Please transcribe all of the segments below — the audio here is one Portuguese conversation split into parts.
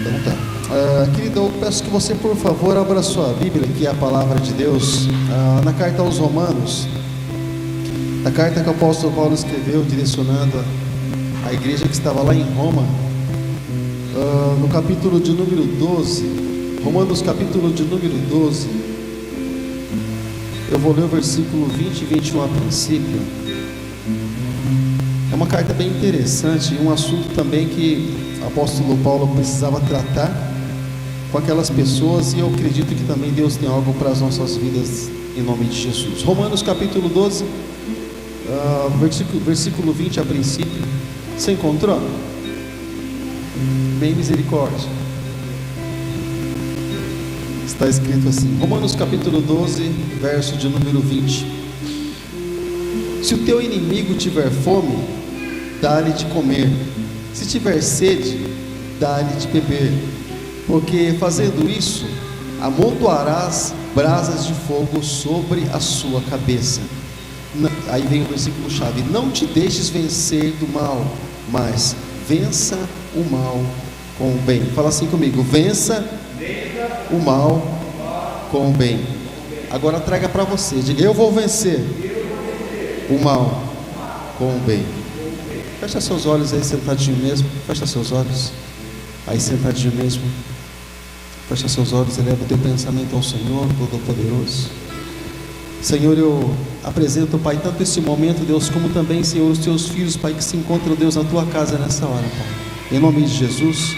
Então tá. Querido, eu peço que você, por favor, abra sua Bíblia, que é a palavra de Deus, na carta aos Romanos, a carta que o apóstolo Paulo escreveu, direcionando a igreja que estava lá em Roma, no capítulo de número 12, Romanos capítulo de número 12, eu vou ler o versículo 20 e 21 a princípio. É uma carta bem interessante, um assunto também que o apóstolo Paulo precisava tratar com aquelas pessoas, e eu acredito que também Deus tem algo para as nossas vidas em nome de Jesus. Romanos capítulo 12, versículo 20 a princípio. Você encontrou? Bem misericórdia. Está escrito assim, Romanos capítulo 12, verso de número 20: Se o teu inimigo tiver fome, dá-lhe de comer, se tiver sede, dá-lhe de beber, porque fazendo isso, amontoarás brasas de fogo sobre a sua cabeça. Aí vem o versículo chave: não te deixes vencer do mal, mas vença o mal com o bem. Fala assim comigo: vença o mal com o bem. Agora traga para você, diga: eu vou vencer o mal com o bem. Fecha seus olhos aí, sentadinho mesmo. Fecha seus olhos aí, sentadinho mesmo. Fecha seus olhos, eleva o teu pensamento ao Senhor Todo-Poderoso. Senhor, eu apresento, Pai, tanto esse momento, Deus, como também, Senhor, os teus filhos, Pai, que se encontram, Deus, na tua casa nessa hora, Pai. Em nome de Jesus,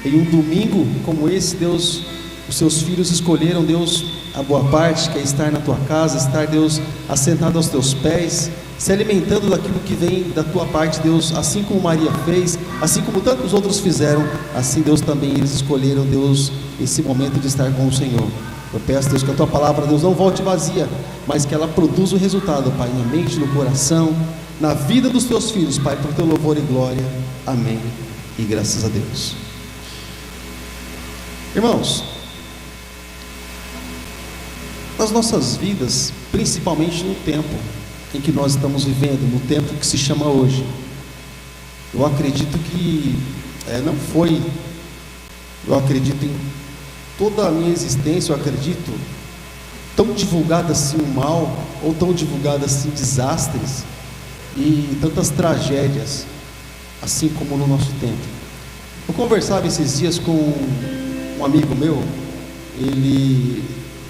em um domingo como esse, Deus, os seus filhos escolheram, Deus, a boa parte, que é estar na tua casa, estar, Deus, assentado aos teus pés, se alimentando daquilo que vem da tua parte, Deus, assim como Maria fez, assim como tantos outros fizeram, assim, Deus, também eles escolheram, Deus, esse momento de estar com o Senhor. Eu peço, Deus, que a tua palavra, Deus, não volte vazia, mas que ela produza o resultado, Pai, na mente, no coração, na vida dos teus filhos, Pai, para o teu louvor e glória. Amém e graças a Deus. Irmãos, nas nossas vidas, principalmente no tempo em que nós estamos vivendo, no tempo que se chama hoje, eu acredito que eu acredito em toda a minha existência, eu acredito, tão divulgado assim o mal, ou tão divulgado assim desastres e tantas tragédias, assim como no nosso tempo. Eu conversava esses dias com um amigo meu, ele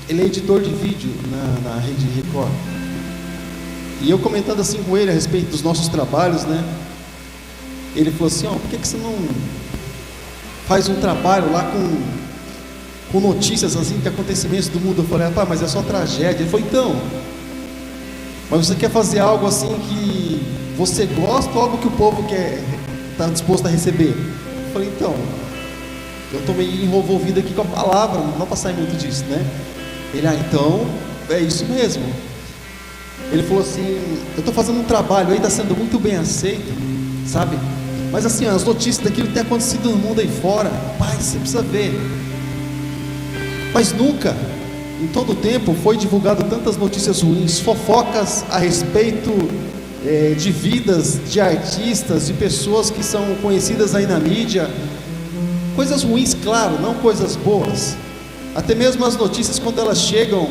é editor de vídeo na Rede Record, e eu comentando assim com ele a respeito dos nossos trabalhos, né? Ele falou assim: por que você não faz um trabalho lá com notícias assim de acontecimentos do mundo? Eu falei: rapaz, mas é só tragédia. Ele falou: então, mas você quer fazer algo assim que você gosta, ou algo que o povo está disposto a receber? Eu falei: então, eu estou meio envolvido aqui com a palavra, não para sair muito disso, né? Ele: então, é isso mesmo. Ele falou assim: eu estou fazendo um trabalho aí, está sendo muito bem aceito, sabe? Mas assim, as notícias daquilo que tem acontecido no mundo aí fora, pai, você precisa ver. Mas nunca, em todo o tempo, foi divulgado tantas notícias ruins, fofocas a respeito de vidas, de artistas, de pessoas que são conhecidas aí na mídia, coisas ruins, claro, não coisas boas. Até mesmo as notícias, quando elas chegam,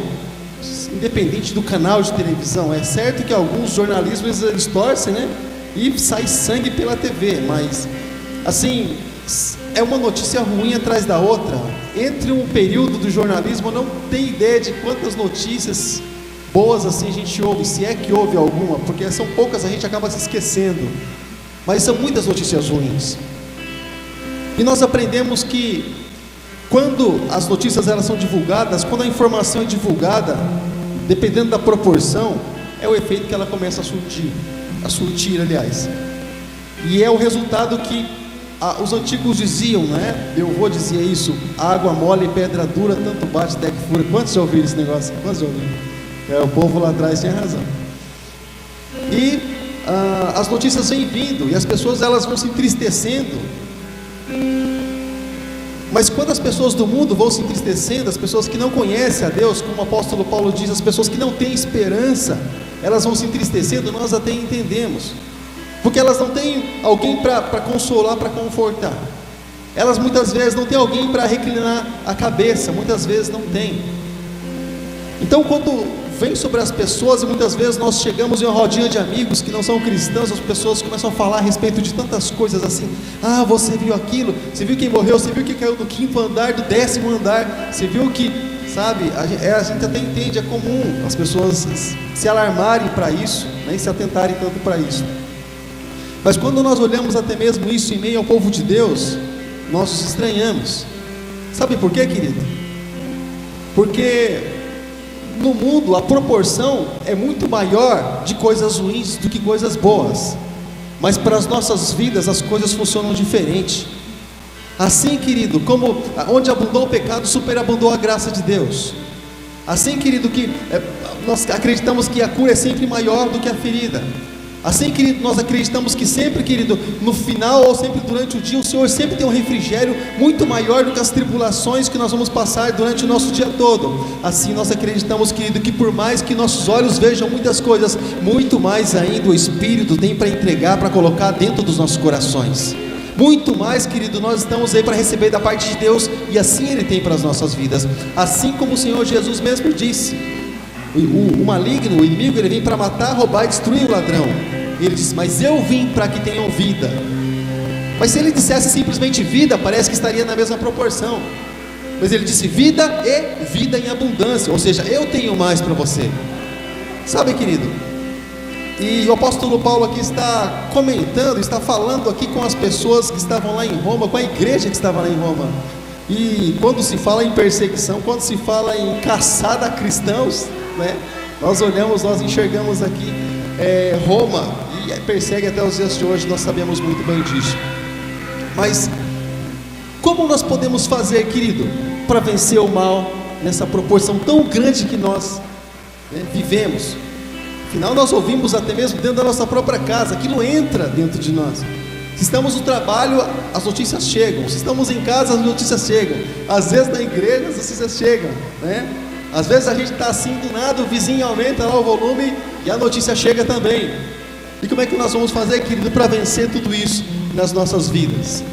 independente do canal de televisão, é certo que alguns jornalistas eles torcem, né? E sai sangue pela TV, mas assim, é uma notícia ruim atrás da outra. Entre um período do jornalismo, eu não tenho ideia de quantas notícias boas assim a gente ouve, se é que houve alguma, porque são poucas, a gente acaba se esquecendo, mas são muitas notícias ruins. E nós aprendemos que quando as notícias elas são divulgadas, quando a informação é divulgada, dependendo da proporção, é o efeito que ela começa a surtir, aliás. E é o resultado que os antigos diziam, né? Meu avô dizia isso: água mole e pedra dura, tanto bate até que fura. Quantos já ouviram esse negócio? Quantos já ouviram? O povo lá atrás tinha razão. E as notícias vêm vindo, e as pessoas elas vão se entristecendo. Mas quando as pessoas do mundo vão se entristecendo, as pessoas que não conhecem a Deus, como o apóstolo Paulo diz, as pessoas que não têm esperança, elas vão se entristecendo, nós até entendemos, porque elas não têm alguém para consolar, para confortar. Elas muitas vezes não têm alguém para reclinar a cabeça, muitas vezes não tem. Então quando vem sobre as pessoas, e muitas vezes nós chegamos em uma rodinha de amigos que não são cristãos, as pessoas começam a falar a respeito de tantas coisas assim: ah, você viu aquilo, você viu quem morreu, você viu que caiu do 5º andar, do 10º andar, você viu que, sabe, a gente até entende, é comum as pessoas se alarmarem para isso, nem se atentarem tanto para isso. Mas quando nós olhamos até mesmo isso em meio ao povo de Deus, nós nos estranhamos. Sabe por quê, querido? Porque no mundo a proporção é muito maior de coisas ruins do que coisas boas, mas para as nossas vidas as coisas funcionam diferente. Assim, querido, como onde abundou o pecado, superabundou a graça de Deus. Assim, querido, que nós acreditamos que a cura é sempre maior do que a ferida. Assim, querido, nós acreditamos que sempre, querido, no final ou sempre durante o dia, o Senhor sempre tem um refrigério muito maior do que as tribulações que nós vamos passar durante o nosso dia todo. Assim nós acreditamos, querido, que por mais que nossos olhos vejam muitas coisas, muito mais ainda o Espírito tem para entregar, para colocar dentro dos nossos corações. Muito mais, querido, nós estamos aí para receber da parte de Deus, e assim Ele tem para as nossas vidas. Assim como o Senhor Jesus mesmo disse, o maligno, o inimigo, ele vem para matar, roubar e destruir o ladrão. Ele disse: mas eu vim para que tenham vida. Mas se ele dissesse simplesmente vida, parece que estaria na mesma proporção. Mas ele disse vida e vida em abundância, ou seja, eu tenho mais para você. Sabe, querido, e o apóstolo Paulo aqui está comentando, está falando aqui com as pessoas que estavam lá em Roma, com a igreja que estava lá em Roma. E quando se fala em perseguição, quando se fala em caçada a cristãos, né, nós olhamos, nós enxergamos aqui Roma, e persegue até os dias de hoje, nós sabemos muito bem disso. Mas como nós podemos fazer, querido, para vencer o mal nessa proporção tão grande que nós vivemos? Afinal, nós ouvimos até mesmo dentro da nossa própria casa, aquilo entra dentro de nós. Se estamos no trabalho, as notícias chegam. Se estamos em casa, as notícias chegam. Às vezes na igreja, as notícias chegam, né? Às vezes a gente está assim do nada, o vizinho aumenta lá o volume e a notícia chega também. E como é que nós vamos fazer, querido, para vencer tudo isso nas nossas vidas?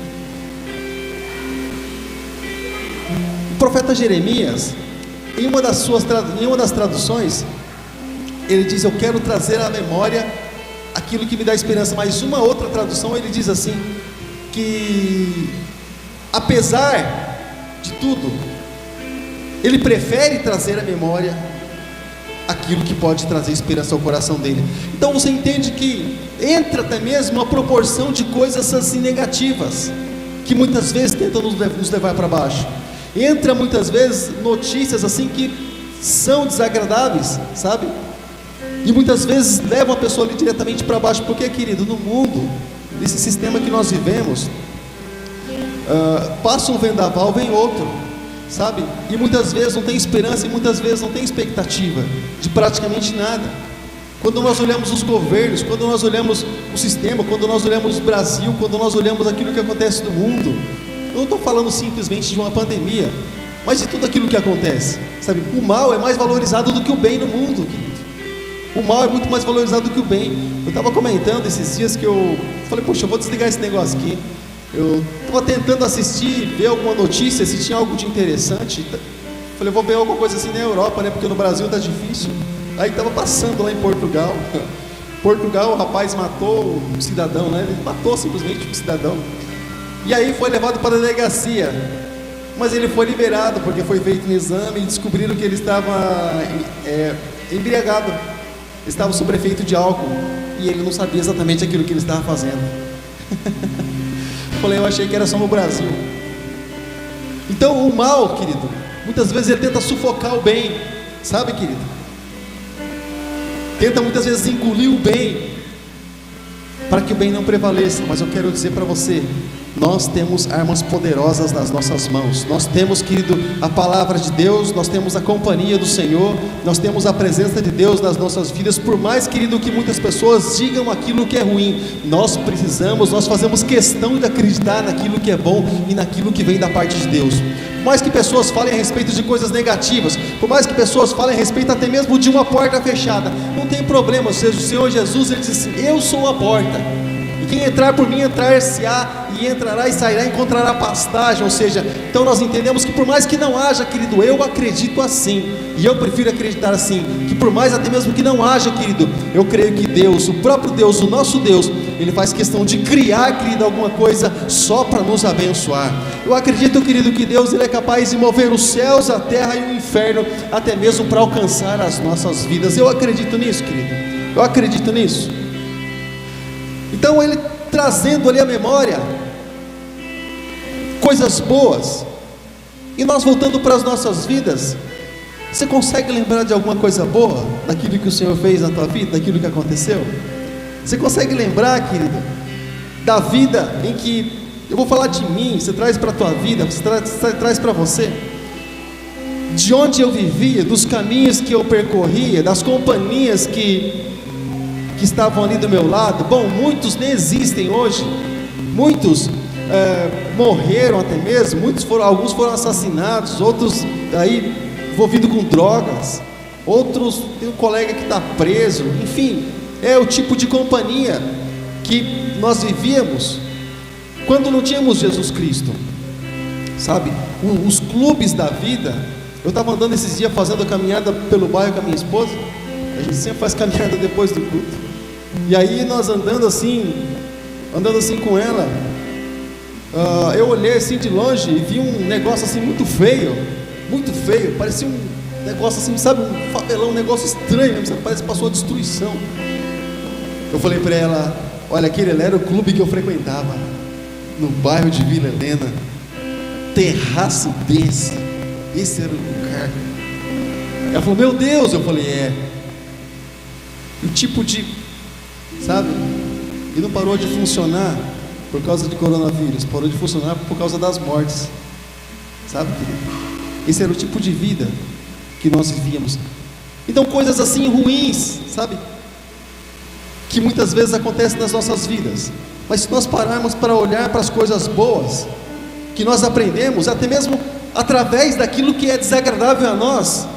O profeta Jeremias, em uma das traduções, ele diz: eu quero trazer à memória aquilo que me dá esperança. Mas uma outra tradução, ele diz assim, que apesar de tudo, ele prefere trazer à memória aquilo que pode trazer esperança ao coração dele. Então você entende que entra até mesmo uma proporção de coisas assim negativas, que muitas vezes tentam nos levar para baixo. Entra muitas vezes notícias assim que são desagradáveis, sabe? E muitas vezes levam a pessoa ali diretamente para baixo. Porque, querido, no mundo, nesse sistema que nós vivemos, passa um vendaval, vem outro, sabe? E muitas vezes não tem esperança, e muitas vezes não tem expectativa de praticamente nada. Quando nós olhamos os governos, quando nós olhamos o sistema, quando nós olhamos o Brasil, quando nós olhamos aquilo que acontece no mundo, eu não estou falando simplesmente de uma pandemia, mas de tudo aquilo que acontece, sabe? O mal é mais valorizado do que o bem no mundo, querido. O mal é muito mais valorizado do que o bem. Eu estava comentando esses dias que eu falei: poxa, eu vou desligar esse negócio aqui. Eu estava tentando assistir, ver alguma notícia, se tinha algo de interessante. Falei: eu vou ver alguma coisa assim na Europa, né? Porque no Brasil está difícil. Aí estava passando lá em Portugal. Portugal, o rapaz matou um cidadão, né? Ele matou simplesmente um cidadão. E aí foi levado para a delegacia. Mas ele foi liberado, porque foi feito um exame e descobriram que ele estava embriagado. Estava sob efeito de álcool, e ele não sabia exatamente aquilo que ele estava fazendo. Eu achei que era só no Brasil. Então o mal, querido, muitas vezes ele tenta sufocar o bem, sabe, querido? Tenta muitas vezes engolir o bem, para que o bem não prevaleça. Mas eu quero dizer para você, nós temos armas poderosas nas nossas mãos. Nós temos, querido, a palavra de Deus, nós temos a companhia do Senhor, nós temos a presença de Deus nas nossas vidas. Por mais, querido, que muitas pessoas digam aquilo que é ruim, nós fazemos questão de acreditar naquilo que é bom e naquilo que vem da parte de Deus. Por mais que pessoas falem a respeito de coisas negativas, por mais que pessoas falem a respeito até mesmo de uma porta fechada, não tem problema. O Senhor Jesus, ele disse assim: eu sou a porta. quem entrar por mim entrar-se-á, e entrará e sairá, encontrará pastagem. Ou seja, então nós entendemos que por mais que não haja, querido, eu acredito assim, e eu prefiro acreditar assim, que por mais até mesmo que não haja, querido, eu creio que Deus, o próprio Deus, o nosso Deus, Ele faz questão de criar, querido, alguma coisa só para nos abençoar. Eu acredito, querido, que Deus, Ele é capaz de mover os céus, a terra e o inferno, até mesmo para alcançar as nossas vidas. Eu acredito nisso, querido, eu acredito nisso. Então Ele trazendo ali a memória coisas boas, e nós voltando para as nossas vidas, você consegue lembrar de alguma coisa boa, daquilo que o Senhor fez na tua vida, daquilo que aconteceu? Você consegue lembrar, querido, da vida em que, eu vou falar de mim, você traz para a tua vida, você traz para você, de onde eu vivia, dos caminhos que eu percorria, das companhias que estavam ali do meu lado. Bom, muitos nem existem hoje, muitos morreram até mesmo, alguns foram assassinados, outros aí envolvidos com drogas, outros, tem um colega que está preso. Enfim, é o tipo de companhia que nós vivíamos quando não tínhamos Jesus Cristo, sabe? Os clubes da vida. Eu estava andando esses dias fazendo a caminhada pelo bairro com a minha esposa. A gente sempre faz caminhada depois do culto, e aí nós andando assim com ela, eu olhei assim de longe e vi um negócio assim muito feio, parecia um negócio assim, sabe, um favelão, um negócio estranho mesmo, parece que passou a destruição. Eu falei para ela: olha, aquele era o clube que eu frequentava, no bairro de Vila Helena, terraço desse, esse era o lugar. Ela falou: meu Deus. Eu falei: é, o tipo de, sabe, e não parou de funcionar por causa de coronavírus, parou de funcionar por causa das mortes, sabe, querido? Esse era o tipo de vida que nós vivíamos. Então coisas assim ruins, sabe, que muitas vezes acontecem nas nossas vidas, mas se nós pararmos para olhar para as coisas boas que nós aprendemos, até mesmo através daquilo que é desagradável a nós,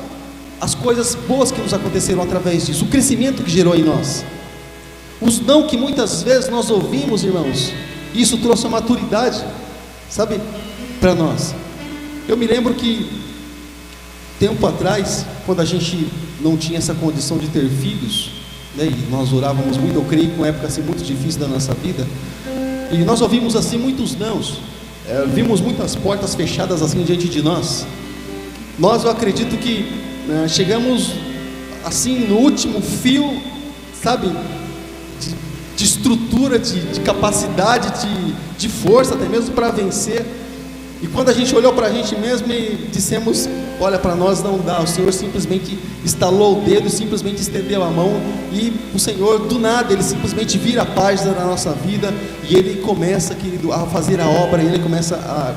as coisas boas que nos aconteceram através disso, o crescimento que gerou em nós, os não que muitas vezes nós ouvimos, irmãos, isso trouxe uma maturidade, sabe, para nós. Eu me lembro que tempo atrás, quando a gente não tinha essa condição de ter filhos, né, e nós orávamos muito, eu creio que uma época assim muito difícil da nossa vida, e nós ouvimos assim muitos nãos, vimos muitas portas fechadas assim diante de nós. Eu acredito que chegamos assim no último fio, sabe, de estrutura, de capacidade, de força até mesmo para vencer. E quando a gente olhou para a gente mesmo e dissemos: olha, para nós não dá. O Senhor simplesmente estalou o dedo, simplesmente estendeu a mão, e o Senhor do nada, Ele simplesmente vira a página da nossa vida, e Ele começa, querido, a fazer a obra, e Ele começa a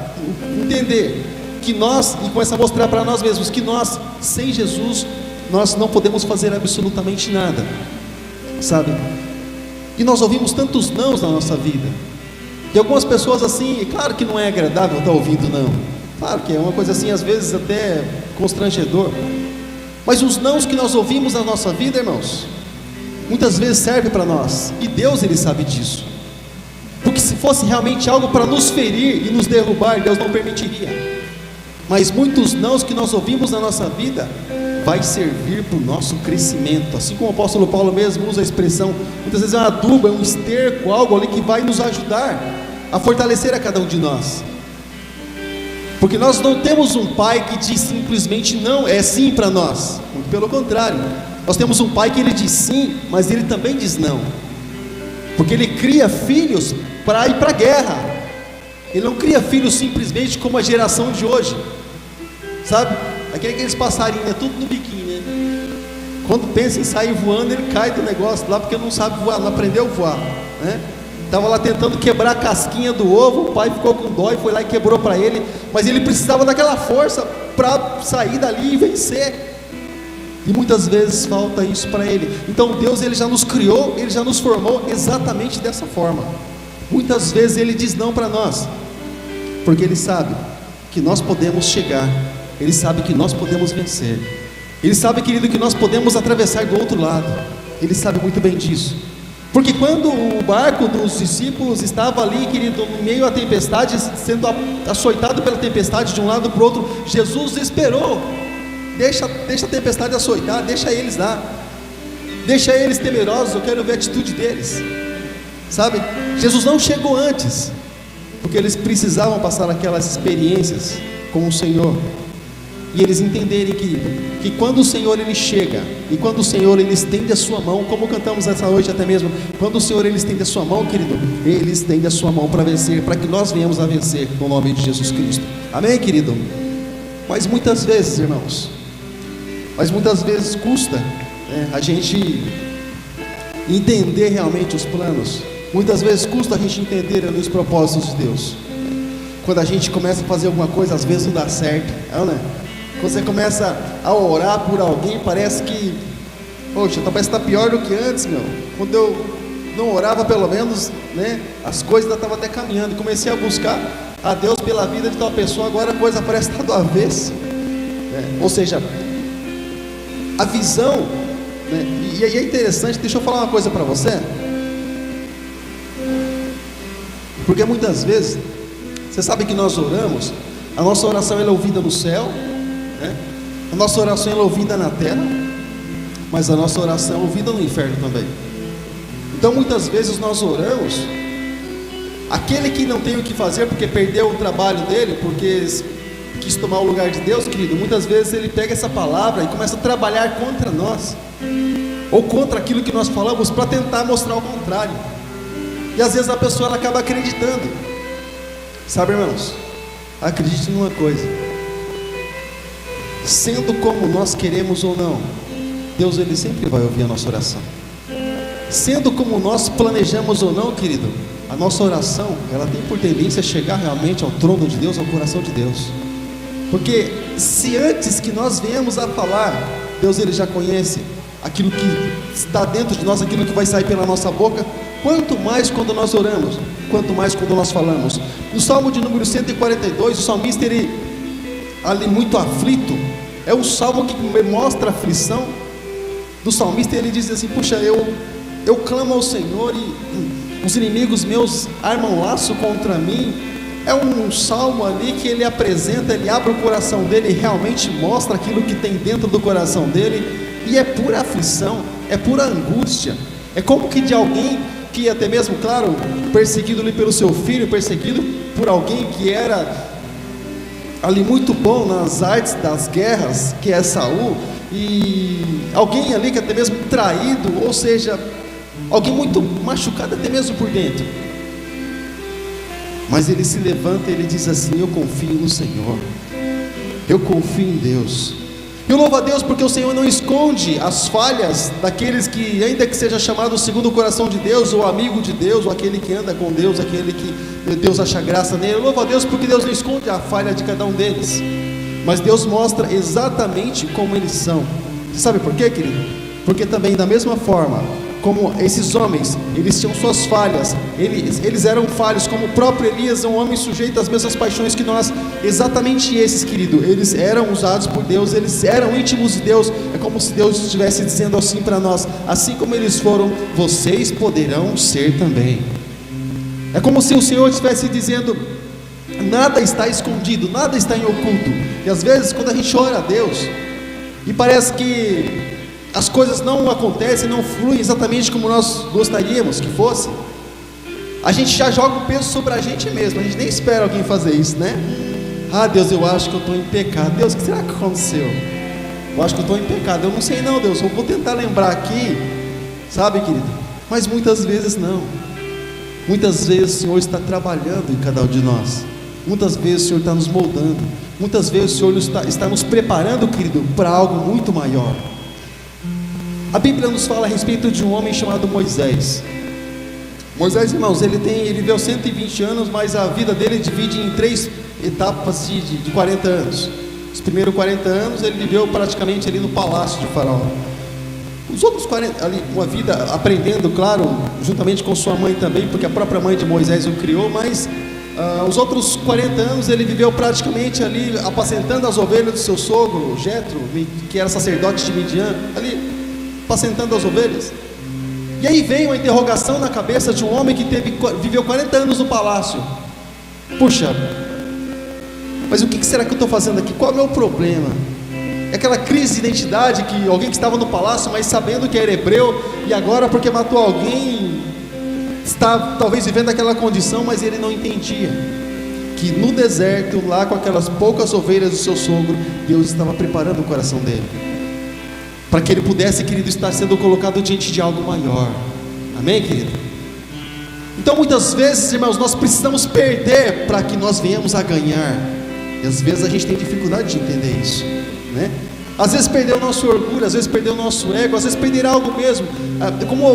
entender que nós, e começa a mostrar para nós mesmos que nós, sem Jesus, nós não podemos fazer absolutamente nada, sabe? E nós ouvimos tantos nãos na nossa vida, e algumas pessoas assim, claro que não é agradável estar ouvindo não, claro que é uma coisa assim, às vezes até constrangedor, mas os nãos que nós ouvimos na nossa vida, irmãos, muitas vezes serve para nós, e Deus, Ele sabe disso, porque se fosse realmente algo para nos ferir e nos derrubar, Deus não permitiria. Mas muitos nãos que nós ouvimos na nossa vida vai servir para o nosso crescimento, assim como o apóstolo Paulo mesmo usa a expressão, muitas vezes é um adubo, é um esterco, algo ali que vai nos ajudar a fortalecer a cada um de nós, porque nós não temos um pai que diz simplesmente não, é sim para nós, muito pelo contrário, nós temos um pai que Ele diz sim, mas Ele também diz não, porque Ele cria filhos para ir para a guerra, Ele não cria filhos simplesmente como a geração de hoje, sabe, aqueles passarinhos, é tudo no biquinho, né? Quando pensa em sair voando, ele cai do negócio lá, porque não sabe voar, não aprendeu a voar, né? Estava lá tentando quebrar a casquinha do ovo, o pai ficou com dó e foi lá e quebrou para ele, mas ele precisava daquela força para sair dali e vencer, e muitas vezes falta isso para ele. Então Deus, Ele já nos criou, Ele já nos formou exatamente dessa forma. Muitas vezes Ele diz não para nós, porque Ele sabe que nós podemos chegar, Ele sabe que nós podemos vencer, Ele sabe, querido, que nós podemos atravessar do outro lado, Ele sabe muito bem disso. Porque quando o barco dos discípulos estava ali, querido, no meio da tempestade, sendo açoitado pela tempestade de um lado para o outro, Jesus esperou. Deixa a tempestade açoitar, deixa eles lá, deixa eles temerosos, eu quero ver a atitude deles, sabe? Jesus não chegou antes, porque eles precisavam passar aquelas experiências com o Senhor, e eles entenderem que quando o Senhor ele chega, e quando o Senhor ele estende a sua mão, como cantamos essa noite até mesmo, quando o Senhor ele estende a sua mão, querido, ele estende a sua mão para vencer, para que nós venhamos a vencer no nome de Jesus Cristo, amém, querido? Mas muitas vezes, irmãos, custa a gente entender realmente os planos, muitas vezes custa a gente entender os propósitos de Deus. Quando a gente começa a fazer alguma coisa, às vezes não dá certo, não é? Quando você começa a orar por alguém, parece que, poxa, parece que está pior do que antes, meu. Quando eu não orava, pelo menos, né, as coisas ainda estavam até caminhando. Comecei a buscar a Deus pela vida de tal pessoa, agora a coisa parece estar do avesso, né? Ou seja, a visão, né? E é interessante, deixa eu falar uma coisa para você, porque muitas vezes, você sabe que nós oramos, a nossa oração ela é ouvida no céu, né? A nossa oração ela é ouvida na terra, mas a nossa oração é ouvida no inferno também. Então muitas vezes nós oramos, aquele que não tem o que fazer porque perdeu o trabalho dele, porque quis tomar o lugar de Deus, querido, muitas vezes ele pega essa palavra e começa a trabalhar contra nós, ou contra aquilo que nós falamos, para tentar mostrar o contrário, e às vezes a pessoa ela acaba acreditando, sabe, irmãos, acredite numa coisa, sendo como nós queremos ou não, Deus ele sempre vai ouvir a nossa oração, sendo como nós planejamos ou não, querido, a nossa oração, ela tem por tendência a chegar realmente ao trono de Deus, ao coração de Deus, porque se antes que nós venhamos a falar, Deus ele já conhece aquilo que está dentro de nós, aquilo que vai sair pela nossa boca, quanto mais quando nós oramos, quanto mais quando nós falamos. No Salmo de número 142, o salmista ele, ali muito aflito, é o salmo que mostra a aflição do salmista, ele diz assim, puxa, eu clamo ao Senhor e os inimigos meus armam laço contra mim. É um salmo ali que ele apresenta, ele abre o coração dele e realmente mostra aquilo que tem dentro do coração dele, e é pura aflição, é pura angústia, é como que de alguém que até mesmo, claro, perseguido ali pelo seu filho, perseguido por alguém que era ali muito bom nas artes das guerras, que é Saul, e alguém ali que até mesmo traído, ou seja, alguém muito machucado até mesmo por dentro, mas ele se levanta e ele diz assim, eu confio no Senhor, eu confio em Deus, eu louvo a Deus porque o Senhor não esconde as falhas daqueles que, ainda que seja chamado segundo o coração de Deus, ou amigo de Deus, ou aquele que anda com Deus, aquele que Deus acha graça nele. Eu louvo a Deus porque Deus não esconde a falha de cada um deles, mas Deus mostra exatamente como eles são. Você sabe por quê, querido? Porque também da mesma forma como esses homens, eles tinham suas falhas, eles eram falhos, como o próprio Elias, um homem sujeito às mesmas paixões que nós, exatamente esses, querido, eles eram usados por Deus, eles eram íntimos de Deus, é como se Deus estivesse dizendo assim para nós, assim como eles foram, vocês poderão ser também. É como se o Senhor estivesse dizendo, nada está escondido, nada está em oculto. E às vezes quando a gente ora a Deus, e parece que as coisas não acontecem, não fluem exatamente como nós gostaríamos que fosse, a gente já joga o peso sobre a gente mesmo, a gente nem espera alguém fazer isso, né? Ah, Deus, eu acho que eu estou em pecado. Deus, o que será que aconteceu? Eu acho que eu estou em pecado. Eu não sei não, Deus, eu vou tentar lembrar aqui, sabe, querido? Mas muitas vezes não. Muitas vezes o Senhor está trabalhando em cada um de nós, muitas vezes o Senhor está nos moldando, muitas vezes o Senhor está nos preparando, querido, para algo muito maior. A Bíblia nos fala a respeito de um homem chamado Moisés. Moisés, irmãos, ele viveu 120 anos, mas a vida dele divide em 3 etapas de 40 anos. Os primeiros 40 anos ele viveu praticamente ali no palácio de Faraó. Os outros 40, ali, uma vida aprendendo, claro, juntamente com sua mãe também, porque a própria mãe de Moisés o criou, mas os outros 40 anos ele viveu praticamente ali, apacentando as ovelhas do seu sogro, Jetro, que era sacerdote de Midian, ali, apacentando as ovelhas. E aí vem uma interrogação na cabeça de um homem que viveu 40 anos no palácio. Puxa, mas o que será que eu estou fazendo aqui? Qual é o meu problema? É aquela crise de identidade que alguém que estava no palácio, mas sabendo que era hebreu, e agora porque matou alguém, está talvez vivendo aquela condição, mas ele não entendia que no deserto, lá com aquelas poucas ovelhas do seu sogro, Deus estava preparando o coração dele, para que ele pudesse, querido, estar sendo colocado diante de algo maior. Amém, querido? Então muitas vezes, irmãos, nós precisamos perder para que nós venhamos a ganhar. E às vezes a gente tem dificuldade de entender isso, né? Às vezes perder o nosso orgulho, às vezes perder o nosso ego, às vezes perder algo mesmo. Como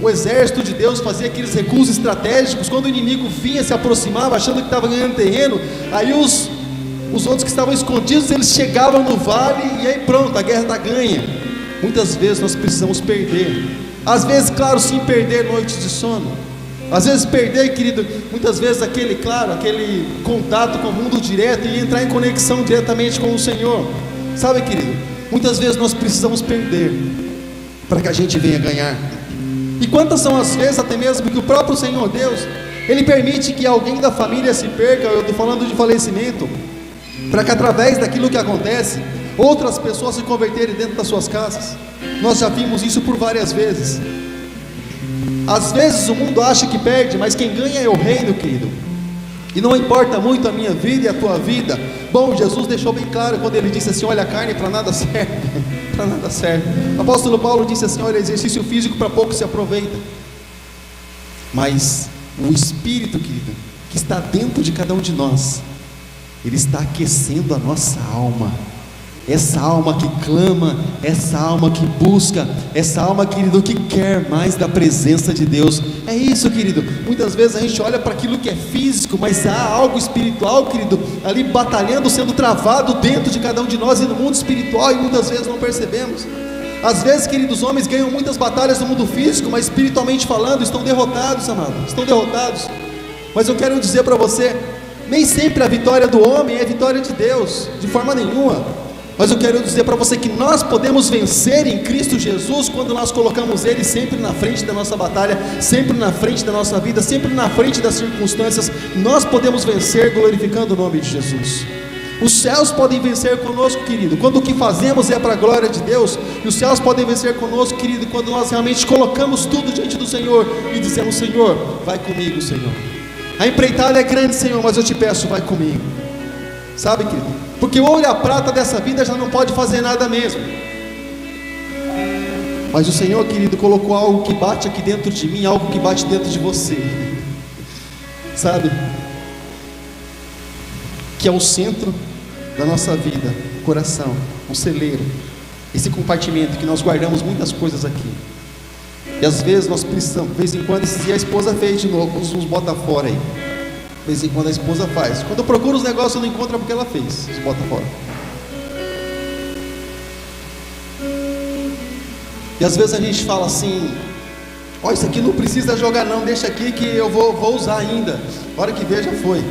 o exército de Deus fazia aqueles recuos estratégicos, quando o inimigo vinha, se aproximava, achando que estava ganhando terreno, aí os outros que estavam escondidos, eles chegavam no vale, e aí pronto, a guerra está ganha. Muitas vezes nós precisamos perder. Às vezes, claro, sim, perder noites de sono. Às vezes perder, querido, muitas vezes aquele contato com o mundo direto e entrar em conexão diretamente com o Senhor. Sabe, querido, muitas vezes nós precisamos perder para que a gente venha ganhar. E quantas são as vezes, até mesmo, que o próprio Senhor Deus, Ele permite que alguém da família se perca. Eu estou falando de falecimento, para que através daquilo que acontece, outras pessoas se converterem dentro das suas casas. Nós já vimos isso por várias vezes. Às vezes o mundo acha que perde, mas quem ganha é o reino, querido. E não importa muito a minha vida e a tua vida. Bom, Jesus deixou bem claro quando ele disse assim: olha, a carne para nada serve, para nada serve. O apóstolo Paulo disse assim: olha, exercício físico para pouco se aproveita. Mas o Espírito, querido, que está dentro de cada um de nós, ele está aquecendo a nossa alma. Essa alma que clama, essa alma que busca, essa alma, querido, que quer mais da presença de Deus. É isso, querido. Muitas vezes a gente olha para aquilo que é físico, mas há algo espiritual, querido, ali batalhando, sendo travado dentro de cada um de nós e no mundo espiritual, e muitas vezes não percebemos. Às vezes, queridos, os homens ganham muitas batalhas no mundo físico, mas espiritualmente falando, estão derrotados, amados, estão derrotados. Mas eu quero dizer para você, nem sempre a vitória do homem é a vitória de Deus, de forma nenhuma. Mas eu quero dizer para você que nós podemos vencer em Cristo Jesus quando nós colocamos Ele sempre na frente da nossa batalha, sempre na frente da nossa vida, sempre na frente das circunstâncias. Nós podemos vencer glorificando o nome de Jesus. Os céus podem vencer conosco, querido, quando o que fazemos é para a glória de Deus. E os céus podem vencer conosco, querido, quando nós realmente colocamos tudo diante do Senhor e dizemos: Senhor, vai comigo, Senhor. A empreitada é grande, Senhor, mas eu te peço, vai comigo. Sabe, querido? Porque o ouro e a prata dessa vida já não pode fazer nada mesmo. Mas o Senhor, querido, colocou algo que bate aqui dentro de mim, algo que bate dentro de você. Sabe? Que é o centro da nossa vida, o coração, o celeiro, esse compartimento que nós guardamos muitas coisas aqui. E às vezes nós precisamos, de vez em quando, se a esposa fez de novo, nos bota fora aí. De vez em quando a esposa faz. Quando eu procuro os negócios, eu não encontro porque ela fez. Os bota fora. E às vezes a gente fala assim: ó, isso aqui não precisa jogar não, deixa aqui que eu vou usar ainda. A hora que ver já foi.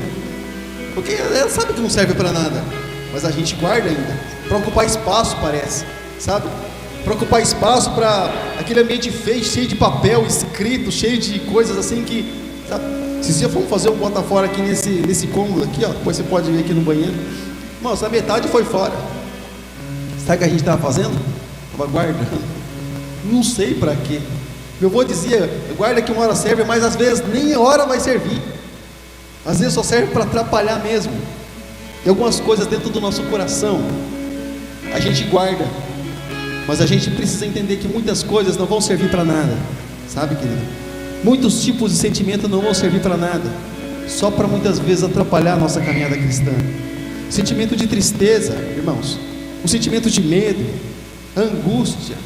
Porque ela sabe que não serve para nada, mas a gente guarda ainda, para ocupar espaço, parece, sabe? Para ocupar espaço, para aquele ambiente feio, cheio de papel escrito, cheio de coisas assim que, sabe? Se você for fazer um bota fora aqui nesse cômodo aqui, ó, depois você pode vir aqui no banheiro. Nossa, a metade foi fora. Sabe o que a gente estava fazendo? Estava guardando. Não sei para quê. Meu avô dizia: guarda que uma hora serve, mas às vezes nem hora vai servir. Às vezes só serve para atrapalhar mesmo. Tem algumas coisas dentro do nosso coração, a gente guarda, mas a gente precisa entender que muitas coisas não vão servir para nada. Sabe, querido? Muitos tipos de sentimento não vão servir para nada, só para muitas vezes atrapalhar a nossa caminhada cristã. Sentimento de tristeza, irmãos, o sentimento de medo, angústia,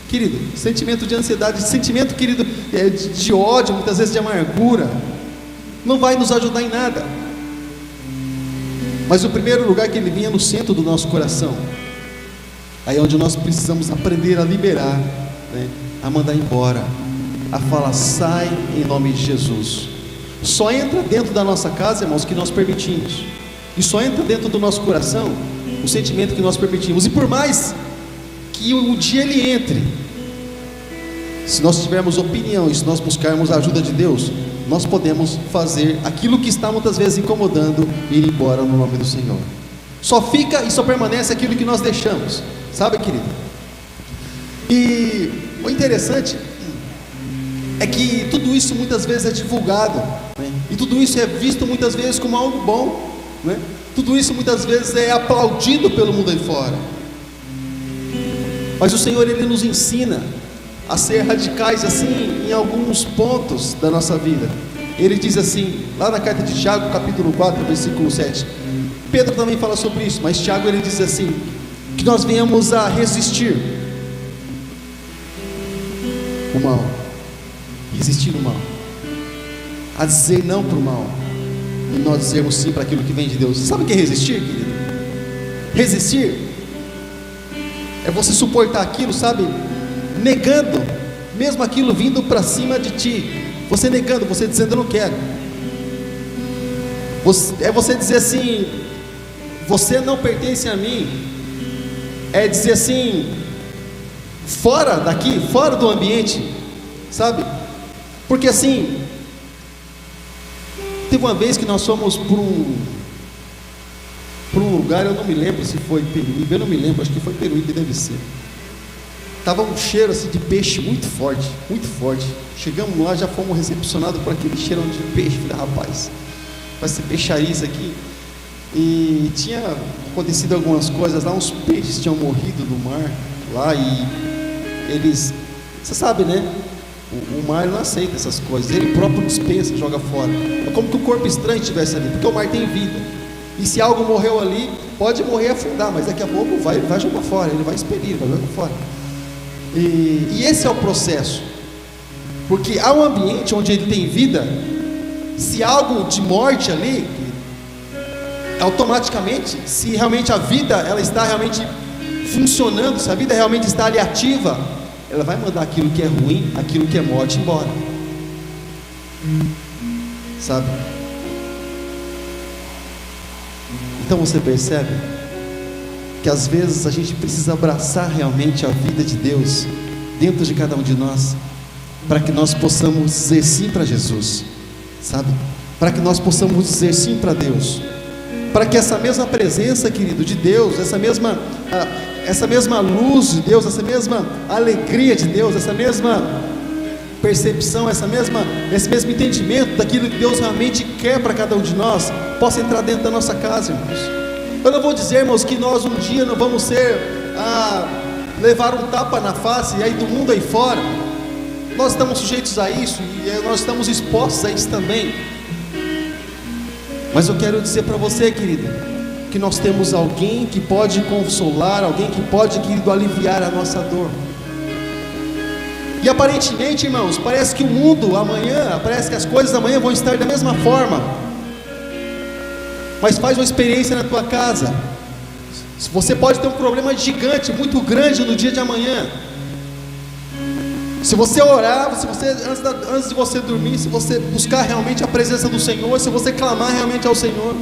querido, sentimento de ansiedade, sentimento, querido, de ódio, muitas vezes de amargura, não vai nos ajudar em nada. Mas o primeiro lugar que ele vinha no centro do nosso coração, aí é onde nós precisamos aprender a liberar, né? A mandar embora, a falar: sai em nome de Jesus. Só entra dentro da nossa casa, irmãos, que nós permitimos, e só entra dentro do nosso coração o sentimento que nós permitimos. E por mais que um dia ele entre, se nós tivermos opinião e se nós buscarmos a ajuda de Deus, nós podemos fazer aquilo que está muitas vezes incomodando e ir embora no nome do Senhor. Só fica e só permanece aquilo que nós deixamos, sabe, querido? E o interessante é que tudo isso muitas vezes é divulgado, né? E tudo isso é visto muitas vezes como algo bom, né? Tudo isso muitas vezes é aplaudido pelo mundo aí fora. Mas o Senhor, Ele nos ensina a ser radicais assim em alguns pontos da nossa vida. Ele diz assim, lá na carta de Tiago, capítulo 4, versículo 7. Pedro também fala sobre isso, mas Tiago ele diz assim, que nós venhamos a resistir o mal, resistir o mal, a dizer não para o mal, e nós dizermos sim para aquilo que vem de Deus. Sabe o que é resistir, querido? Resistir é você suportar aquilo, sabe? Negando, mesmo aquilo vindo para cima de ti, você negando, você dizendo eu não quero. É você dizer assim, você não pertence a mim. É dizer assim, fora daqui, fora do ambiente, sabe? Porque assim, teve uma vez que nós fomos por um lugar, eu não me lembro se foi Peruíbe, eu não me lembro, acho que foi Peruíbe, deve ser. Estava um cheiro assim de peixe muito forte, muito forte. Chegamos lá, já fomos recepcionados por aquele cheirão de peixe. Falei, rapaz, vai ser peixaria isso aqui. E tinha acontecido algumas coisas lá, uns peixes tinham morrido no mar lá e eles, você sabe, né? O mar não aceita essas coisas, ele próprio dispensa, joga fora. É como que o corpo estranho estivesse ali, porque o mar tem vida. E se algo morreu ali, pode morrer e afundar, mas daqui a pouco vai jogar fora, ele vai expelir, vai jogar fora. E esse é o processo, porque há um ambiente onde ele tem vida. Se há algo de morte ali, automaticamente, se realmente a vida ela está realmente funcionando, se a vida realmente está ali ativa, ela vai mandar aquilo que é ruim, aquilo que é morte embora, sabe? Então você percebe que às vezes a gente precisa abraçar realmente a vida de Deus dentro de cada um de nós, para que nós possamos dizer sim para Jesus, sabe? Para que nós possamos dizer sim para Deus, para que essa mesma presença, querido, de Deus, essa mesma luz de Deus, essa mesma alegria de Deus, essa mesma percepção, esse mesmo entendimento daquilo que Deus realmente quer para cada um de nós, possa entrar dentro da nossa casa, irmãos. Eu não vou dizer, irmãos, que nós um dia não vamos levar um tapa na face e aí do mundo aí fora. Nós estamos sujeitos a isso e nós estamos expostos a isso também. Mas eu quero dizer para você, querido, que nós temos alguém que pode consolar, alguém que pode, querido, aliviar a nossa dor. E aparentemente, irmãos, parece que o mundo amanhã, parece que as coisas amanhã vão estar da mesma forma. Mas faz uma experiência na tua casa. Você pode ter um problema gigante, muito grande no dia de amanhã. Se você orar, se você antes de você dormir, se você buscar realmente a presença do Senhor, se você clamar realmente ao Senhor,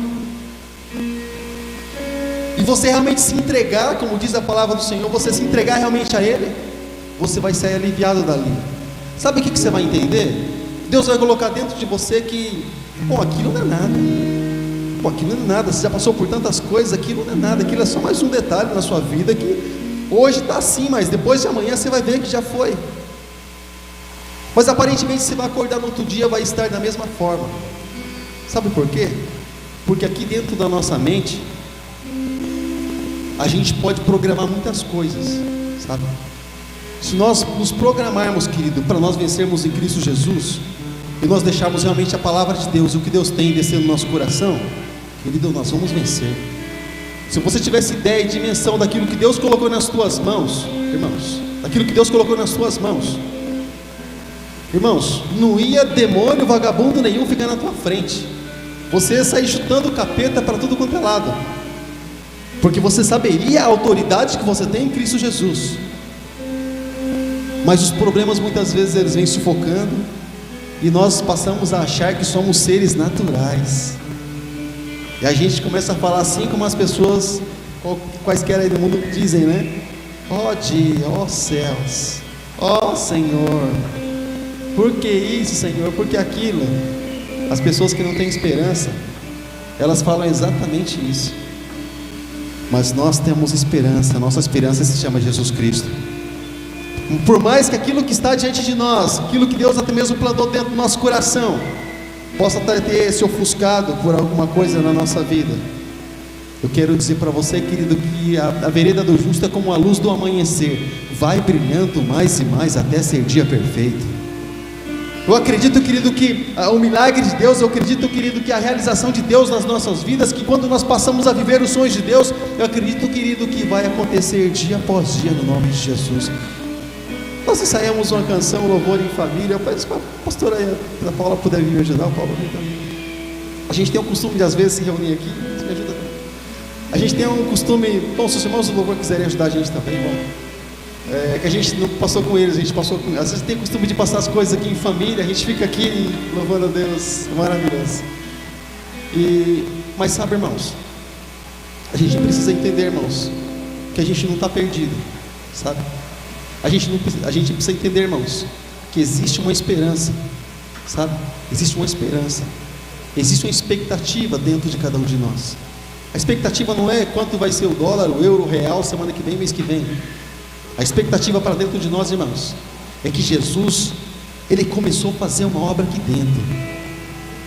e você realmente se entregar, como diz a palavra do Senhor, você se entregar realmente a Ele, você vai sair aliviado dali. Sabe o que você vai entender? Deus vai colocar dentro de você que, aquilo não é nada. Aquilo não é nada, você já passou por tantas coisas, aquilo não é nada, aquilo é só mais um detalhe na sua vida que hoje está assim, mas depois de amanhã você vai ver que já foi. Mas aparentemente você vai acordar no outro dia, vai estar da mesma forma. Sabe por quê? Porque aqui dentro da nossa mente a gente pode programar muitas coisas, sabe? Se nós nos programarmos, querido, para nós vencermos em Cristo Jesus, e nós deixarmos realmente a palavra de Deus, o que Deus tem descer no nosso coração, querido, nós vamos vencer. Se você tivesse ideia e dimensão daquilo que Deus colocou nas tuas mãos, irmãos, daquilo que Deus colocou nas tuas mãos, irmãos, não ia demônio, vagabundo nenhum ficar na tua frente. Você ia sair chutando o capeta para tudo quanto é lado, porque você saberia a autoridade que você tem em Cristo Jesus. Mas os problemas muitas vezes eles vêm sufocando, e nós passamos a achar que somos seres naturais, e a gente começa a falar assim como as pessoas quaisquer aí do mundo dizem, né? Ó dia, ó céus, Ó Senhor, por que isso, Senhor? Por que aquilo? As pessoas que não têm esperança, elas falam exatamente isso. Mas nós temos esperança, nossa esperança se chama Jesus Cristo. Por mais que aquilo que está diante de nós, aquilo que Deus até mesmo plantou dentro do nosso coração, possa ter se ofuscado por alguma coisa na nossa vida, eu quero dizer para você, querido, que a vereda do justo é como a luz do amanhecer, vai brilhando mais e mais até ser dia perfeito. Eu acredito, querido, que o milagre de Deus, eu acredito, querido, que a realização de Deus nas nossas vidas, que quando nós passamos a viver os sonhos de Deus, eu acredito, querido, que vai acontecer dia após dia no nome de Jesus. Nós ensaiamos uma canção, Louvor em Família. Eu peço para a pastora a Paula puder vir me ajudar. Paula, vem também. A gente tem o costume de às vezes se reunir aqui. Você me ajuda? A gente tem um costume, bom, se os irmãos do louvor quiserem ajudar a gente também, bom. É que a gente não passou com eles, a gente passou com. Às vezes tem o costume de passar as coisas aqui em família, a gente fica aqui louvando a Deus, maravilhoso. Mas sabe, irmãos, a gente precisa entender, irmãos, que a gente não está perdido, sabe? A gente precisa entender, irmãos, que existe uma esperança, sabe? Existe uma esperança, existe uma expectativa dentro de cada um de nós. A expectativa não é quanto vai ser o dólar, o euro, o real, semana que vem, mês que vem. A expectativa para dentro de nós, irmãos, é que Jesus, Ele começou a fazer uma obra aqui dentro.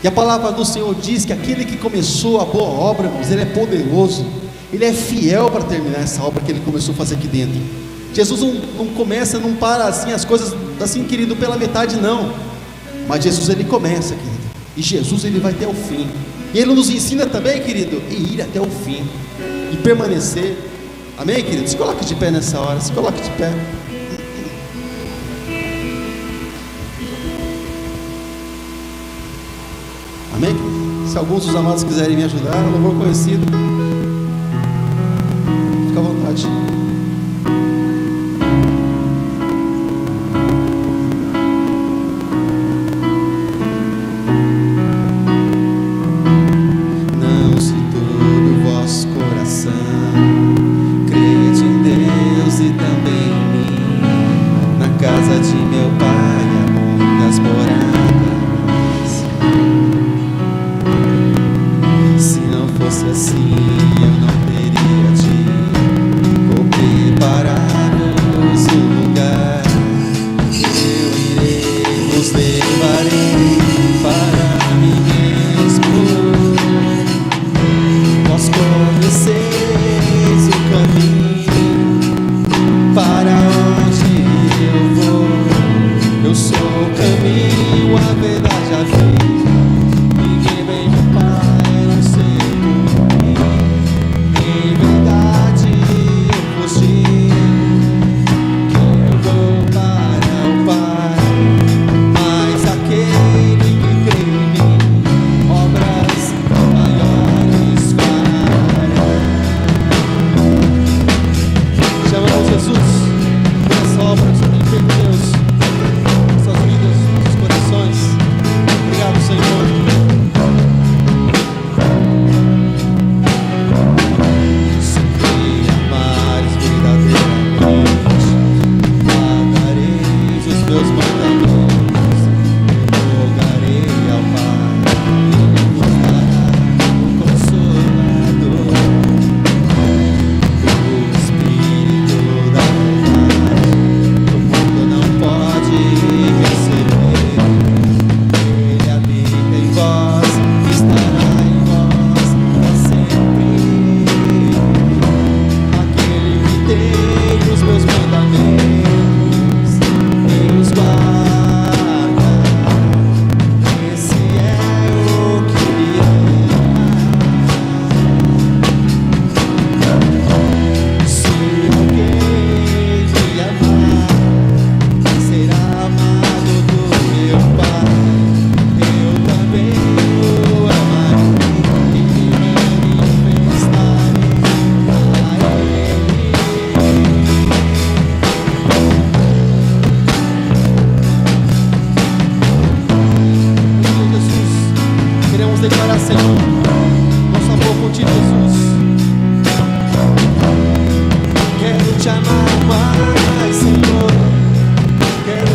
E a palavra do Senhor diz que aquele que começou a boa obra, irmãos, Ele é poderoso, Ele é fiel para terminar essa obra que Ele começou a fazer aqui dentro. Jesus não começa, não para assim as coisas, assim, querido, pela metade, não. Mas Jesus, Ele começa, querido, e Jesus, Ele vai até o fim. E Ele nos ensina também, querido, e ir até o fim, e permanecer. Amém, querido? Se coloque de pé nessa hora, se coloque de pé. Amém? Se alguns dos amados quiserem me ajudar, eu louvor conhecido, fica à vontade.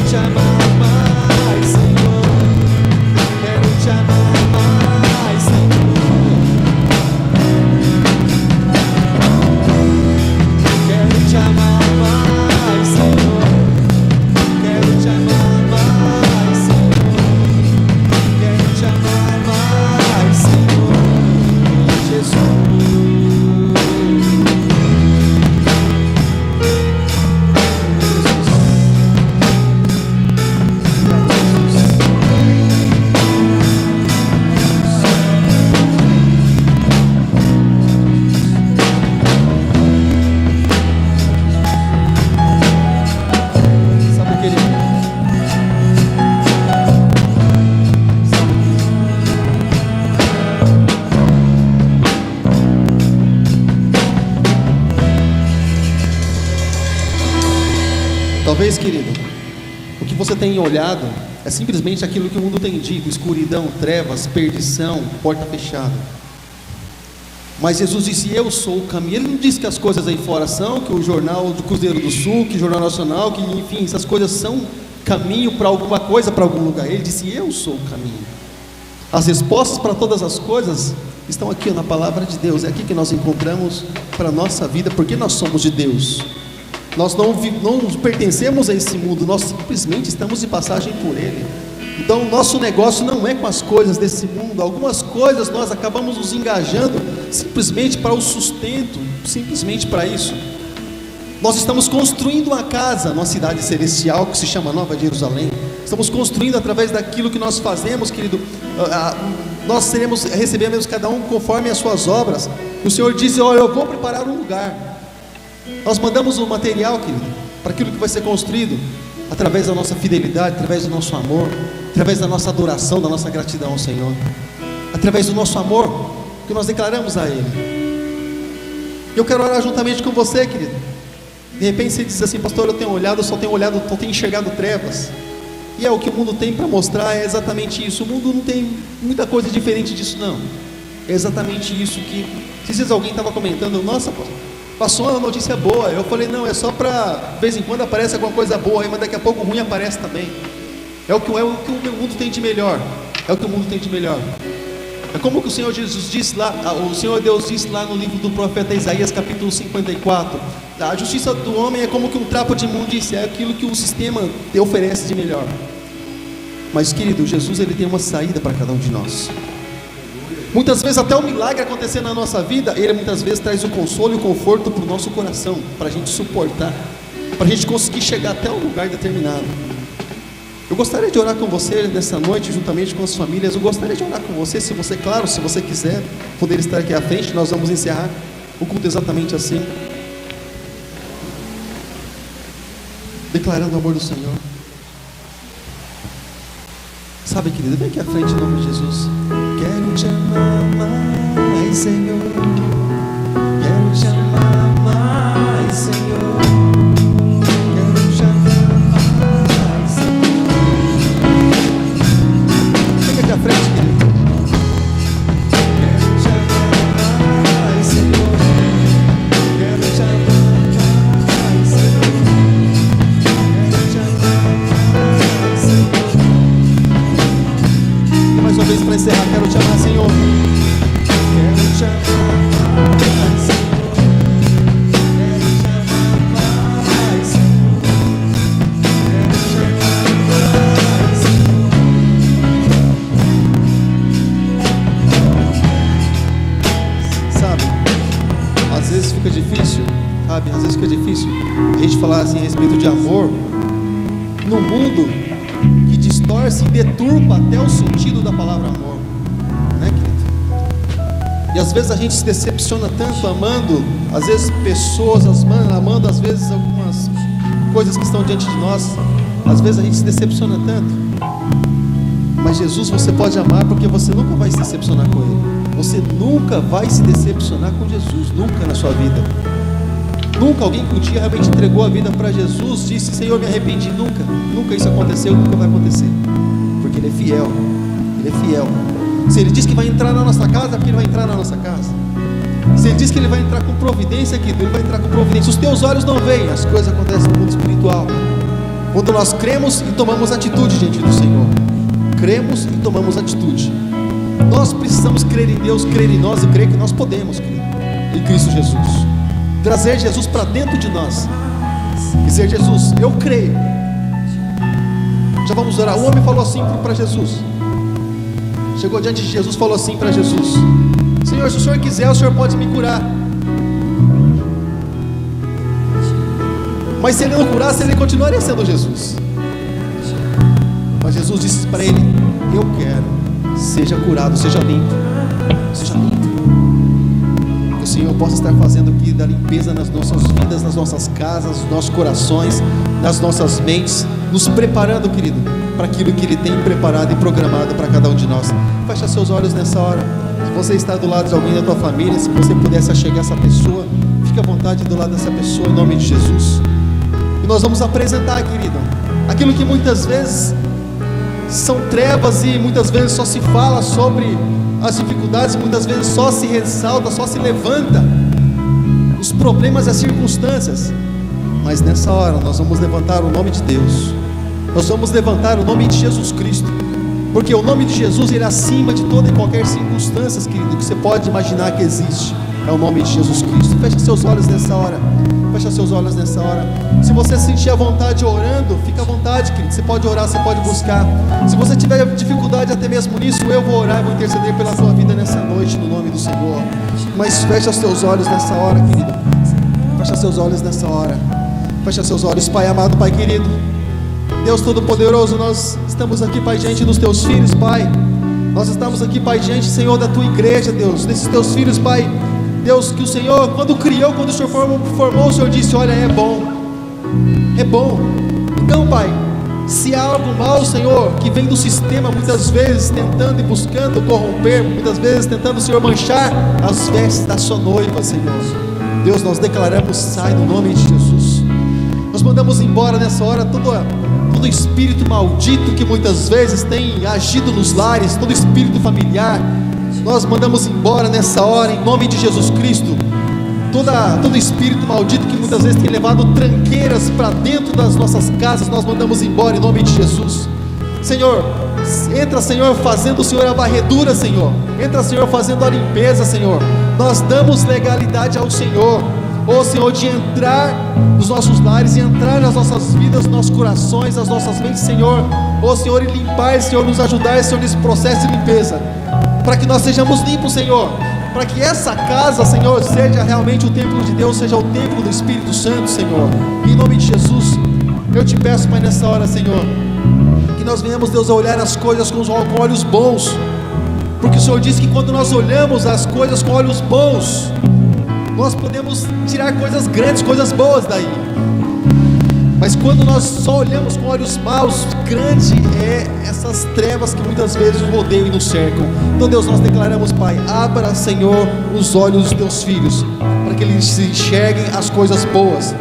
te amar mais, Senhor. Quero te amar mais, Senhor. Quero te amar mais, Senhor. Quero te amar mais, Senhor. Quero te amar mais, Senhor. Jesus. Talvez, querido, o que você tem olhado é simplesmente aquilo que o mundo tem dito: escuridão, trevas, perdição, porta fechada. Mas Jesus disse: eu sou o caminho. Ele não disse que as coisas aí fora são, que o jornal do Cruzeiro do Sul, que o Jornal Nacional, que enfim, essas coisas são caminho para alguma coisa, para algum lugar. Ele disse: eu sou o caminho. As respostas para todas as coisas estão aqui na palavra de Deus. É aqui que nós encontramos para a nossa vida, porque nós somos de Deus. Nós não pertencemos a esse mundo, nós simplesmente estamos de passagem por ele. Então o nosso negócio não é com as coisas desse mundo. Algumas coisas nós acabamos nos engajando simplesmente para o sustento, simplesmente para isso. Nós estamos construindo uma casa numa cidade celestial que se chama Nova Jerusalém. Estamos construindo através daquilo que nós fazemos, querido. Nós receberemos cada um conforme as suas obras. O Senhor disse: olha, eu vou preparar um lugar. Nós mandamos o material, querido, para aquilo que vai ser construído, através da nossa fidelidade, através do nosso amor, através da nossa adoração, da nossa gratidão ao Senhor, através do nosso amor que nós declaramos a Ele. Eu quero orar juntamente com você, querido. De repente você diz assim: pastor, eu só tenho enxergado trevas. E é o que o mundo tem para mostrar, é exatamente isso. O mundo não tem muita coisa diferente disso, não. É exatamente isso que... Esses dias alguém estava comentando: nossa, passou uma notícia boa. Eu falei: não, é só para, de vez em quando aparece alguma coisa boa aí, mas daqui a pouco o ruim aparece também. É o que o mundo tem de melhor. É o que o mundo tem de melhor. É como que o Senhor Jesus disse lá, o Senhor Deus disse lá no livro do profeta Isaías, capítulo 54: a justiça do homem é como que um trapo de imundícia, é aquilo que o sistema te oferece de melhor. Mas, querido, Jesus, ele tem uma saída para cada um de nós. Muitas vezes até o milagre acontecer na nossa vida, ele muitas vezes traz o consolo e o conforto para o nosso coração, para a gente suportar, para a gente conseguir chegar até um lugar determinado. Eu gostaria de orar com você nessa noite, juntamente com as famílias. Eu gostaria de orar com você, se você quiser poder estar aqui à frente. Nós vamos encerrar o culto exatamente assim, declarando o amor do Senhor. Sabe, querido, vem aqui à frente em nome de Jesus. Quero te amar mais, Senhor. Quero te amar mais, Senhor. Quero te amar mais, Senhor. Vem aqui à frente, querido. Quero te amar mais, Senhor. Quero te amar mais, Senhor. Quero te amar mais, Senhor. Mais uma vez para encerrar, quero te amar, Senhor. Quero te amar mais, Senhor. Quero te amar mais, Senhor. Quero te amar mais, Senhor. Sabe, às vezes fica difícil, a gente falar assim a respeito de amor no mundo que distorce e deturpa até o sentido da palavra amor, né, querido? E às vezes a gente se decepciona tanto amando, às vezes pessoas, amando às vezes algumas coisas que estão diante de nós. Às vezes a gente se decepciona tanto. Mas Jesus você pode amar, porque você nunca vai se decepcionar com Ele. Você nunca vai se decepcionar com Jesus, nunca na sua vida. Nunca alguém que um dia realmente entregou a vida para Jesus disse: Senhor, me arrependi. Nunca isso aconteceu, nunca vai acontecer, porque Ele é fiel. Ele é fiel. Se Ele diz que vai entrar na nossa casa, é porque Ele vai entrar na nossa casa. Se Ele diz que Ele vai entrar com providência aqui, Ele vai entrar com providência. Os teus olhos não veem, as coisas acontecem no mundo espiritual. Quando nós cremos e tomamos atitude diante do Senhor, cremos e tomamos atitude. Nós precisamos crer em Deus, crer em nós e crer que nós podemos crer em Cristo Jesus. Trazer Jesus para dentro de nós. Dizer: Jesus, eu creio. Já vamos orar. O homem falou assim para Jesus. Chegou diante de Jesus, falou assim para Jesus: Senhor, se o Senhor quiser, o Senhor pode me curar. Mas se ele não curasse, ele continuaria sendo Jesus. Mas Jesus disse para ele: eu quero, seja curado, seja limpo. Seja limpo. Que o Senhor possa estar fazendo aqui da limpeza nas nossas vidas, nas nossas casas, nos nossos corações, nas nossas mentes, nos preparando, querido, para aquilo que Ele tem preparado e programado para cada um de nós. Fecha seus olhos nessa hora. Se você está do lado de alguém da tua família, se você pudesse achegar essa pessoa, fique à vontade do lado dessa pessoa, em nome de Jesus. E nós vamos apresentar, querido, aquilo que muitas vezes são trevas e muitas vezes só se fala sobre as dificuldades, muitas vezes só se ressalta, só se levanta os problemas e as circunstâncias. Mas nessa hora nós vamos levantar o nome de Deus, nós vamos levantar o nome de Jesus Cristo, porque o nome de Jesus, ele é acima de toda e qualquer circunstância, querido, que você pode imaginar que existe. É o nome de Jesus Cristo. Fecha seus olhos nessa hora. Fecha seus olhos nessa hora. Se você sentir a vontade orando, fica à vontade, querido. Você pode orar, você pode buscar. Se você tiver dificuldade até mesmo nisso, eu vou orar, vou interceder pela sua vida nessa noite, no nome do Senhor. Mas fecha seus olhos nessa hora, querido. Fecha seus olhos nessa hora. Fecha seus olhos, Pai amado, Pai querido. Deus Todo-Poderoso, nós estamos aqui, Pai, diante dos Teus filhos, Pai. Nós estamos aqui, Pai, diante, Senhor, da Tua igreja, Deus, desses Teus filhos, Pai. Deus, que o Senhor, quando criou, quando o Senhor formou, o Senhor disse: olha, é bom. É bom. Então, Pai, se há algo mal, Senhor, que vem do sistema, muitas vezes tentando e buscando corromper, muitas vezes tentando, Senhor, manchar as vestes da sua noiva, Senhor, Deus, nós declaramos: sai no nome de Jesus. Nós mandamos embora nessa hora todo espírito maldito que muitas vezes tem agido nos lares, todo espírito familiar. Nós mandamos embora nessa hora, em nome de Jesus Cristo, todo espírito maldito que muitas vezes tem levado tranqueiras para dentro das nossas casas. Nós mandamos embora em nome de Jesus. Senhor, entra, Senhor, fazendo, Senhor, a varredura, Senhor. Entra, Senhor, fazendo a limpeza, Senhor. Nós damos legalidade ao Senhor, ó Senhor, de entrar nos nossos lares, e entrar nas nossas vidas, nos nossos corações, nas nossas mentes, Senhor, ó Senhor, e limpar, Senhor, nos ajudar, Senhor, nesse processo de limpeza, para que nós sejamos limpos, Senhor, para que essa casa, Senhor, seja realmente o templo de Deus, seja o templo do Espírito Santo, Senhor. Em nome de Jesus, eu te peço, Pai, nessa hora, Senhor, que nós venhamos, Deus, a olhar as coisas com olhos bons, porque o Senhor disse que quando nós olhamos as coisas com olhos bons, nós podemos tirar coisas grandes, coisas boas daí. Mas quando nós só olhamos com olhos maus, grande é essas trevas que muitas vezes nos rodeiam e nos cercam. Então, Deus, nós declaramos, Pai, abra, Senhor, os olhos dos Teus filhos, para que eles se enxerguem as coisas boas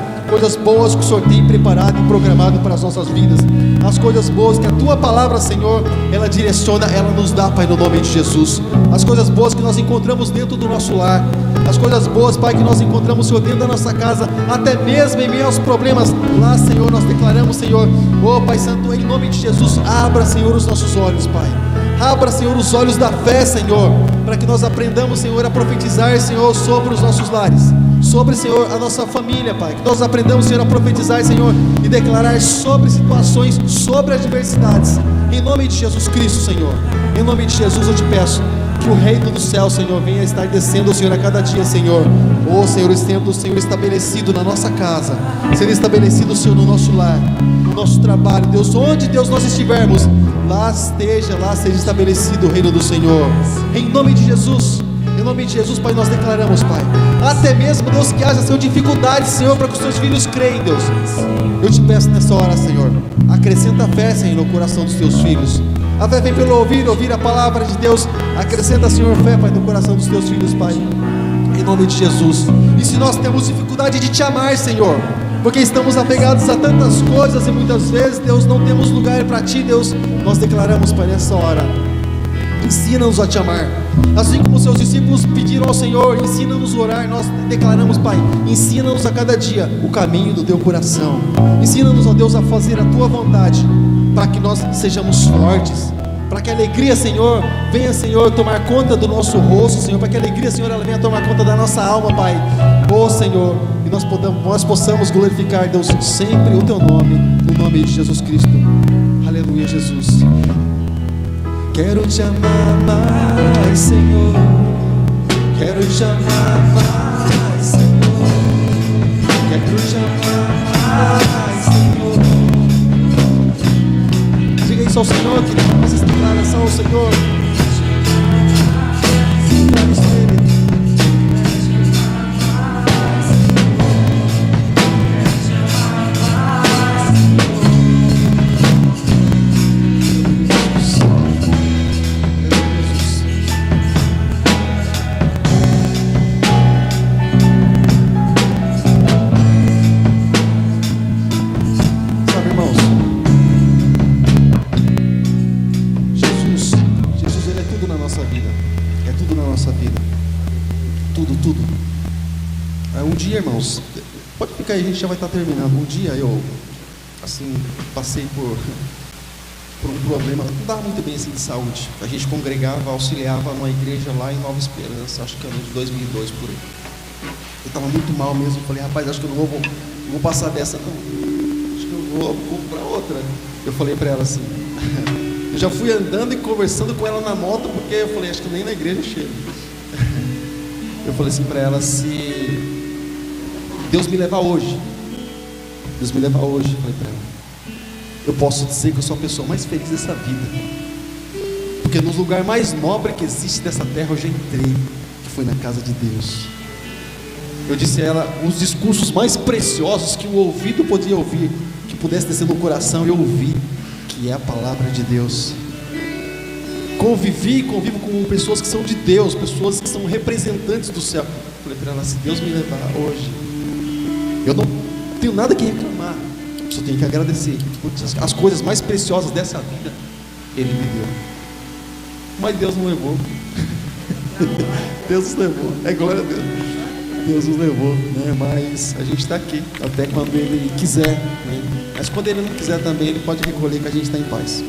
que o Senhor tem preparado e programado para as nossas vidas, as coisas boas que a Tua palavra, Senhor, ela direciona, ela nos dá, Pai, no nome de Jesus. As coisas boas que nós encontramos dentro do nosso lar, as coisas boas, Pai, que nós encontramos, Senhor, dentro da nossa casa, até mesmo em meio aos problemas, lá, Senhor, nós declaramos, Senhor, oh Pai Santo, em nome de Jesus, abra, Senhor, os nossos olhos, Pai. Abra, Senhor, os olhos da fé, Senhor, para que nós aprendamos, Senhor, a profetizar, Senhor, sobre os nossos lares, sobre, Senhor, a nossa família, Pai. Que nós aprendamos, Senhor, a profetizar, Senhor, e declarar sobre situações, sobre adversidades, em nome de Jesus Cristo, Senhor. Em nome de Jesus eu te peço que o reino do céu, Senhor, venha estar descendo, Senhor, a cada dia, Senhor. Oh, Senhor, sendo, Senhor, estabelecido na nossa casa, sendo estabelecido, Senhor, no nosso lar, no nosso trabalho, Deus, onde, Deus, nós estivermos, lá seja estabelecido o reino do Senhor, em nome de Jesus. Em nome de Jesus, Pai, nós declaramos, Pai, até mesmo, Deus, que haja, Senhor, dificuldades, Senhor, para que os Teus filhos creem, Deus. Eu te peço nessa hora, Senhor, acrescenta a fé, Senhor, no coração dos Teus filhos. A fé vem pelo ouvir a palavra de Deus. Acrescenta, Senhor, fé, Pai, no coração dos Teus filhos, Pai, em nome de Jesus. E se nós temos dificuldade de Te amar, Senhor, porque estamos apegados a tantas coisas e muitas vezes, Deus, não temos lugar para Ti, Deus, nós declaramos, Pai, nessa hora, Ensina-nos a te amar. Assim como seus discípulos pediram ao Senhor, ensina-nos a orar. Nós declaramos, Pai, ensina-nos a cada dia o caminho do teu coração. Ensina-nos, ó Deus, a fazer a tua vontade, para que nós sejamos fortes, para que a alegria, Senhor, venha, Senhor, tomar conta do nosso rosto, Senhor, para que a alegria, Senhor, ela venha tomar conta da nossa alma, Pai. Ó Senhor, e nós possamos glorificar, Deus, sempre o teu nome, no nome de Jesus Cristo. Aleluia, Jesus. Quero te amar mais, Senhor. Quero te amar mais, Senhor. Quero te amar mais, Senhor. Diga isso ao Senhor, querido. Faça essa declaração ao Senhor. Irmãos, pode ficar aí, a gente já vai estar terminando. Um dia eu, assim, passei por um problema, não estava muito bem assim de saúde. A gente congregava, auxiliava numa igreja lá em Nova Esperança, acho que ano de 2002 por aí. Eu estava muito mal mesmo, falei, rapaz, acho que eu não vou passar dessa não. Acho que eu vou para outra. Eu falei para ela assim, eu já fui andando e conversando com ela na moto, porque eu falei, acho que nem na igreja chega. Eu falei assim para ela, se Deus me levar hoje, falei para ela, eu posso dizer que eu sou a pessoa mais feliz dessa vida, porque no lugar mais nobre que existe dessa terra eu já entrei, que foi na casa de Deus. Eu disse a ela, os discursos mais preciosos que o ouvido podia ouvir, que pudesse descer no coração, eu ouvi, que é a palavra de Deus. Convivo com pessoas que são de Deus, pessoas que são representantes do céu. Falei para ela, se Deus me levar hoje, eu não tenho nada que reclamar, eu só tenho que agradecer, porque as coisas mais preciosas dessa vida Ele me deu. Mas Deus não levou. Deus nos levou, é glória a Deus. Deus nos levou, né? Mas a gente está aqui até quando Ele quiser, né? Mas quando Ele não quiser também, Ele pode recolher, que a gente está em paz.